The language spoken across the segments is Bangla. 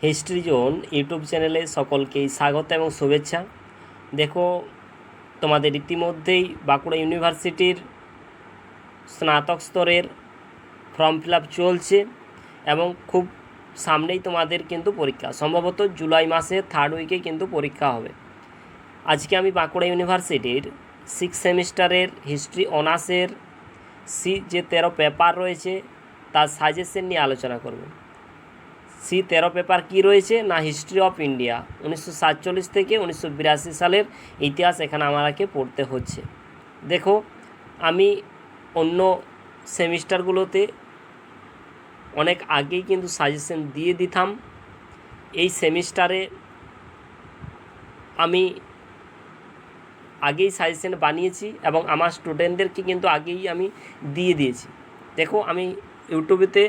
হিস্ট্রি জোন ইউটিউব চ্যানেলে সকলকেই স্বাগত এবং শুভেচ্ছা। দেখো, তোমাদের ইতিমধ্যেই বাঁকুড়া ইউনিভার্সিটির স্নাতক স্তরের ফর্ম ফিল আপ চলছে এবং খুব সামনেই তোমাদের কিন্তু পরীক্ষা, সম্ভবত জুলাই মাসের থার্ড উইকে কিন্তু পরীক্ষা হবে। আজকে আমি বাঁকুড়া ইউনিভার্সিটির 6 সেমিস্টারের হিস্ট্রি অনার্সের যে 13 পেপার রয়েছে তার সাজেশন নিয়ে আলোচনা করব। 13 পেপার কি রয়েছে না, হিস্ট্রি অফ ইন্ডিয়া 1947 থেকে 1982 সালের ইতিহাস এখানে আমাকে পড়তে হচ্ছে। দেখো, আমি অন্য সেমিস্টারগুলোতে অনেক আগেই কিন্তু সাজেশন দিয়ে দিতাম। এই সেমিস্টারে আমি আগেই সাজেশন বানিয়েছি এবং আমার স্টুডেন্টদেরকে কিন্তু আগেই আমি দিয়ে দিয়েছি। দেখো, আমি ইউটিউবেতে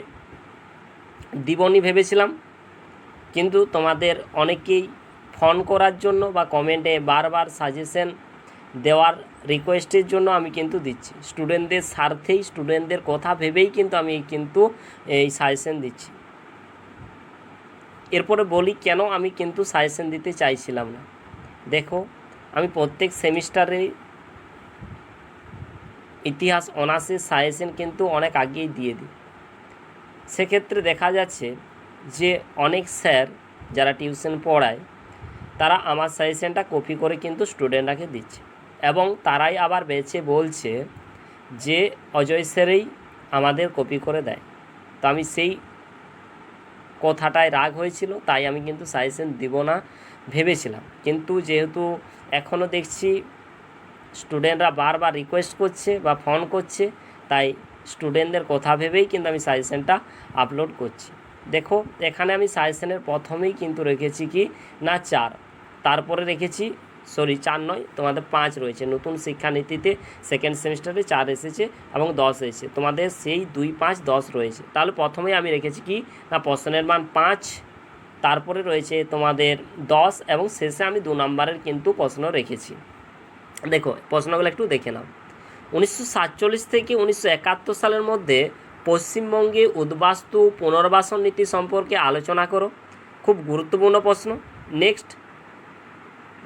দিবনি ভেবেছিলাম, কিন্তু তোমাদের অনেকেই ফোন করার জন্য বা কমেন্টে বারবার সাজেশন দেওয়ার রিকোয়েস্টের জন্য আমি কিন্তু দিচ্ছি। স্টুডেন্টদের স্বার্থেই, স্টুডেন্টদের কথা ভেবেই কিন্তু আমি কিন্তু এই সাজেশন দিচ্ছি। এরপরে বলি কেন আমি কিন্তু সাজেশন দিতে চাইছিলাম না। দেখো, আমি প্রত্যেক সেমিস্টারে ইতিহাস অনার্সের সাজেশন কিন্তু অনেক আগেই দিয়ে দিই। সেক্ষেত্রে দেখা যাচ্ছে যে অনেক স্যার যারা টিউশন পড়ায় তারা আমার সাজেশনটা কপি করে কিন্তু স্টুডেন্টরাকে দিচ্ছে এবং তারাই আবার বেছে বলছে যে অজয় স্যারেই আমাদের কপি করে দেয়। তো আমি সেই কথাটায় রাগ হয়েছিল, তাই আমি কিন্তু সাজেশন দিব না ভেবেছিলাম। কিন্তু যেহেতু এখনও দেখছি স্টুডেন্টরা বারবার রিকোয়েস্ট করছে বা ফোন করছে, তাই স্টুডেন্টদের কথা ভেবেই কিন্তু আমি সাজেশনটা আপলোড করছি। দেখো, এখানে আমি সাজেশনের প্রথমেই কিন্তু রেখেছি কি না 4, তারপরে রেখেছি 4 নয়, তোমাদের 5 রয়েছে। নতুন শিক্ষানীতিতে সেকেন্ড সেমিস্টারে 4 এসেছে এবং 10 এসেছে, তোমাদের সেই 2, 5, 10 রয়েছে। তাহলে প্রথমেই আমি রেখেছি কি না প্রশ্নের মান 5, তারপরে রয়েছে তোমাদের 10 এবং শেষে আমি 2 নম্বরের কিন্তু প্রশ্ন রেখেছি। দেখো, প্রশ্নগুলো একটু দেখে নাও। 1947 থেকে 1971 সালের মধ্যে পশ্চিমবঙ্গে উদ্বাস্তু পুনর্বাসন নীতি সম্পর্কে আলোচনা করো। খুব গুরুত্বপূর্ণ প্রশ্ন। নেক্সট,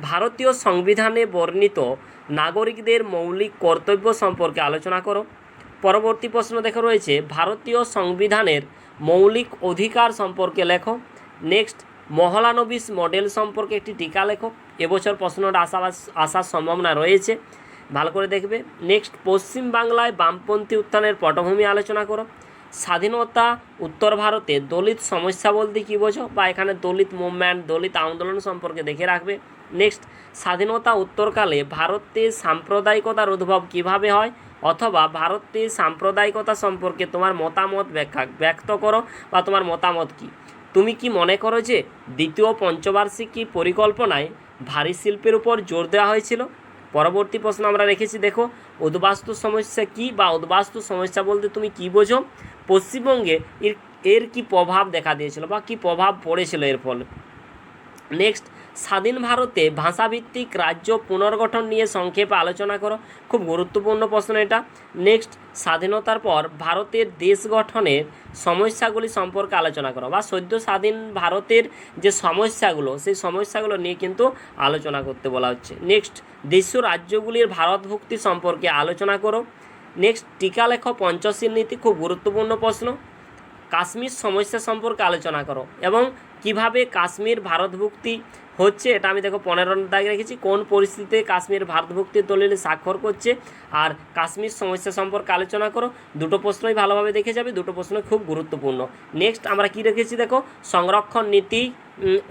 ভারতীয় সংবিধানে বর্ণিত নাগরিকদের মৌলিক কর্তব্য সম্পর্কে আলোচনা করো। পরবর্তী প্রশ্ন দেখো রয়েছে ভারতীয় সংবিধানের মৌলিক অধিকার সম্পর্কে লেখো। নেক্সট, মহলানবিশ মডেল সম্পর্কে একটি টিকা লেখো। এবছর প্রশ্নটা আসার সম্ভাবনা রয়েছে, ভালো করে দেখবে। নেক্সট, পশ্চিমবাংলায় বামপন্থী উত্থানের পটভূমি আলোচনা করো। স্বাধীনতা উত্তর ভারতে দলিত সমস্যা বলতে কী বোঝো, বা এখানে দলিত মুভমেন্ট, দলিত আন্দোলন সম্পর্কে দেখে রাখবে। নেক্সট, স্বাধীনতা উত্তরকালে ভারতে সাম্প্রদায়িকতার উদ্ভব কিভাবে হয়, অথবা ভারতে সাম্প্রদায়িকতা সম্পর্কে তোমার মতামত ব্যক্ত করো বা তোমার মতামত কী। তুমি কি মনে করো যে দ্বিতীয় পঞ্চবার্ষিকী পরিকল্পনায় ভারী শিল্পের উপর জোর দেওয়া হয়েছিল? পরবর্তী প্রশ্ন আমরা রেখেছি, দেখো, উদ্বাস্তু সমস্যা কি বা উদ্বাস্তু সমস্যা বলতে তুমি কি বোঝো? পশ্চিমবঙ্গে এর কি প্রভাব দেখা দিয়েছিল বা কি প্রভাব পড়েছিল এর ফলে। নেক্সট, স্বাধীন ভারতে ভাষাভিত্তিক রাজ্য পুনর্গঠন নিয়ে সংক্ষেপে আলোচনা করো। খুব গুরুত্বপূর্ণ প্রশ্ন এটা। নেক্সট, স্বাধীনতার পর ভারতের দেশ গঠনের সমস্যাগুলি সম্পর্কে আলোচনা করো, বা সদ্য স্বাধীন ভারতের যে সমস্যাগুলো সেই সমস্যাগুলো নিয়ে কিন্তু আলোচনা করতে বলা হচ্ছে। নেক্সট, দেশীয় রাজ্যগুলির ভারতভুক্তি সম্পর্কে আলোচনা করো। নেক্সট, টিকা লেখো পঞ্চশীল নীতি, খুব গুরুত্বপূর্ণ প্রশ্ন। কাশ্মীর সমস্যা সম্পর্কে আলোচনা করো এবং কিভাবে কাশ্মীর ভারতভুক্তি হচ্ছে, এটা আমি দেখো 15 দাগে রেখেছি। কোন পরিস্থিতিতে কাশ্মীর ভারতভুক্তির দলিলে স্বাক্ষর করছে, আর কাশ্মীর সমস্যা সম্পর্কে আলোচনা করো। দুটো প্রশ্নই ভালোভাবে দেখে যাবে, দুটো প্রশ্ন খুব গুরুত্বপূর্ণ। নেক্সট, আমরা কি রেখেছি দেখো, সংরক্ষণ নীতি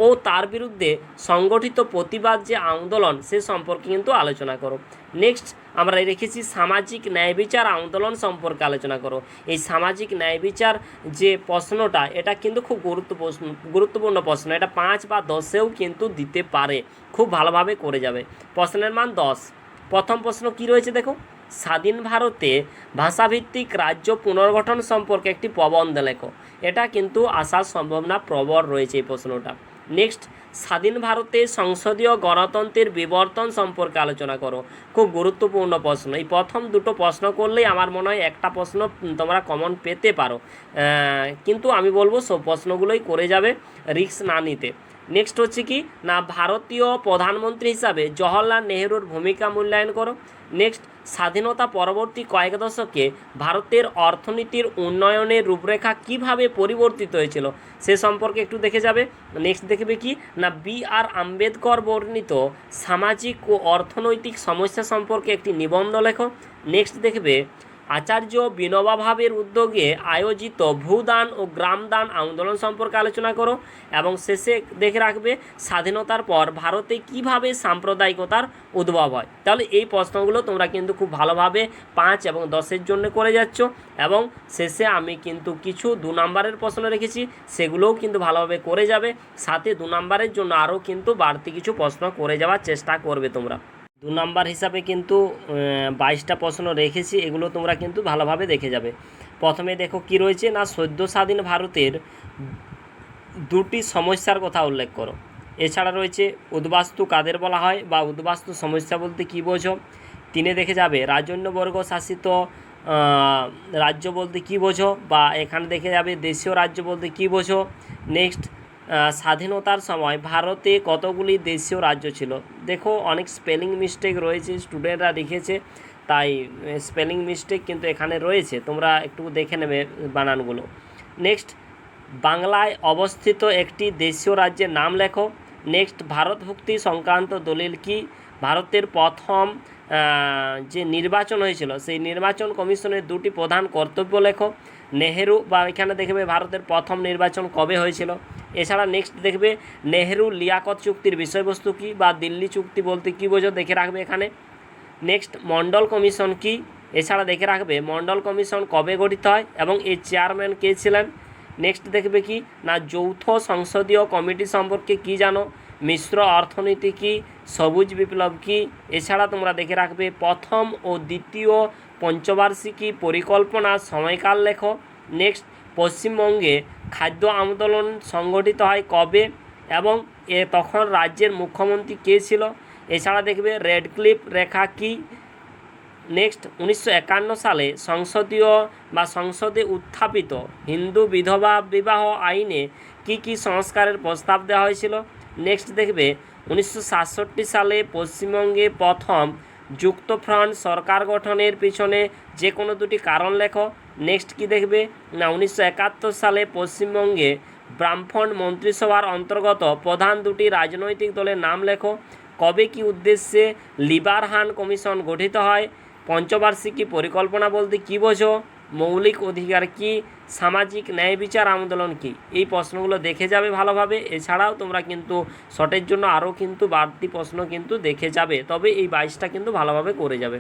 ও তার বিরুদ্ধে সংগঠিত প্রতিবাদ যে আন্দোলন সে সম্পর্কে কিন্তু আলোচনা করো। নেক্সট, আমরা রেখেছি সামাজিক ন্যায় বিচার আন্দোলন সম্পর্কে আলোচনা করো। এই সামাজিক ন্যায় বিচার যে প্রশ্নটা, এটা কিন্তু খুব গুরুত্বপূর্ণ প্রশ্ন। এটা 5 বা 10এও কিন্তু দিতে পারে, খুব ভালোভাবে করে যাবে। প্রশ্নের মান 10। প্রথম প্রশ্ন কি রয়েছে দেখো, স্বাধীন ভারতে ভাষাভিত্তিক রাজ্য পুনর্গঠন সম্পর্কে একটি প্রবন্ধ লেখো। এটা কিন্তু আসার সম্ভাবনা প্রবল রয়েছে এই প্রশ্নটা। নেক্সট, স্বাধীন ভারতে সংসদীয় গণতন্ত্রের বিবর্তন সম্পর্কে আলোচনা করো। খুব গুরুত্বপূর্ণ প্রশ্ন, এই প্রথম দুটো প্রশ্ন করলেই আমার মনে হয় একটা প্রশ্ন তোমরা কমন পেতে পারো, কিন্তু আমি বলবো সব প্রশ্নগুলোই করে যাবে, রিস্ক না নিতে। নেক্সট হচ্ছে কি না, ভারতীয় প্রধানমন্ত্রী হিসাবে জওহরলাল নেহরুর ভূমিকা মূল্যায়ন করো। নেক্সট, স্বাধীনতা পরবর্তী কয়েক দশকে ভারতের অর্থনীতির উন্নয়নের রূপরেখা কিভাবে পরিবর্তিত হয়েছিল সে সম্পর্কে একটু দেখে যাবে। নেক্সট দেখবে কি না, B.R. আম্বেদকর বর্ণিত সামাজিক ও অর্থনৈতিক সমস্যা সম্পর্কে একটি নিবন্ধ লেখো। নেক্সট দেখবে আচার্য বিনোবা ভাবের উদ্যোগে আয়োজিত ভূদান ও গ্রামদান আন্দোলন সম্পর্কে আলোচনা করো। এবং শেষে দেখে রাখবে স্বাধীনতার পর ভারতে কিভাবে সাম্প্রদায়িকতার উদ্ভব হয়। তাহলে এই প্রশ্নগুলো তোমরা কিন্তু খুব ভালোভাবে 5 এবং 10-এর জন্য করে যাচ্ছ, এবং শেষে আমি কিন্তু কিছু 2 নম্বরের প্রশ্ন রেখেছি, সেগুলোও কিন্তু ভালোভাবে করে যাবে, সাথে 2 নম্বরের জন্য আরও কিন্তু বাড়তি কিছু প্রশ্ন করে যাওয়ার চেষ্টা করবে তোমরা। 2 নম্বর হিসাবে কিন্তু 22টা প্রশ্ন রেখেছি, এগুলো তোমরা কিন্তু ভালোভাবে দেখে যাবে। প্রথমে দেখো কি রয়েছে না, সদ্য স্বাধীন ভারতের 2টি সমস্যার কথা উল্লেখ করো। এছাড়া রয়েছে উদ্বাস্তু কাদের বলা হয় বা উদ্বাস্তু সমস্যা বলতে কী বোঝো। 3-এ দেখে যাবে রাজন্যবর্গ শাসিত রাজ্য বলতে কী বোঝো, বা এখানে দেখে যাবে দেশীয় রাজ্য বলতে কী বোঝো। নেক্সট, স্বাধীনতার সময় ভারতে কতগুলি দেশীয় রাজ্য ছিল। দেখো অনেক স্পেলিং মিস্টেক রয়েছে, স্টুডেন্টরা লিখেছে, তাই স্পেলিং মিস্টেক কিন্তু এখানে রয়েছে, তোমরা একটু দেখে নেবে বানানগুলো। নেক্সট, বাংলায় অবস্থিত একটি দেশীয় রাজ্যের নাম লেখো। নেক্সট, ভারতভুক্তি সংক্রান্ত দলিল কি? ভারতের প্রথম যে নির্বাচন হয়েছিল সেই নির্বাচন কমিশনের 2টি প্রধান কর্তব্য লেখো। নেহেরু, বা এখানে দেখবে ভারতের প্রথম নির্বাচন কবে হয়েছিল। এছাড়া নেক্সট দেখবে নেহেরু লিয়াকত চুক্তির বিষয়বস্তু কী, বা দিল্লি চুক্তি বলতে কী বোঝো দেখে রাখবে এখানে। নেক্সট, মণ্ডল কমিশন কি? এছাড়া দেখে রাখবে মণ্ডল কমিশন কবে গঠিত হয় এবং এর চেয়ারম্যান কে ছিলেন। নেক্সট দেখবে কি না, যৌথ সংসদীয় কমিটি সম্পর্কে কি জানো? মিশ্র অর্থনীতি কি? সবুজ বিপ্লব কি? এছাড়া তোমরা দেখে রাখবে প্রথম ও দ্বিতীয় পঞ্চবার্ষিকী পরিকল্পনার সময়কাল লেখো। নেক্সট, পশ্চিমবঙ্গে খাদ্য আন্দোলন সংগঠিত হয় কবে এবং তখন রাজ্যের মুখ্যমন্ত্রী কে ছিল? এছাড়া দেখবে রেডক্লিফ রেখা কি? নেক্সট, 1951 সালে সংসদীয় বা সংসদে উত্থাপিত হিন্দু বিধবা বিবাহ আইনে কি কি সংস্কারের প্রস্তাব দেওয়া হয়েছিল। নেক্সট দেখবে 1967 সালে পশ্চিমবঙ্গে প্রথম যুক্তফ্রন্ট সরকার গঠনের পিছনে যে কোনো 2টি কারণ লেখো। নেক্সট কি দেখবে না, 1971 সালে পশ্চিমবঙ্গে বামফ্রন্ট মন্ত্রিসভার অন্তর্গত প্রধান 2টি রাজনৈতিক দলের নাম লেখো। কবে কি উদ্দেশ্যে লিবারহান কমিশন গঠিত হয়? পঞ্চবার্ষিকী পরিকল্পনা বলতে কী বোঝো? মৌলিক অধিকার কি? সামাজিক ন্যায় বিচার আন্দোলন কি? এই প্রশ্নগুলো দেখে যাবে ভালোভাবে। এছাড়াও তোমরা কিন্তু শর্টের জন্য আরও কিন্তু বাড়তি প্রশ্ন কিন্তু দেখে যাবে, তবে এই 22টা কিন্তু ভালোভাবে করে যাবে।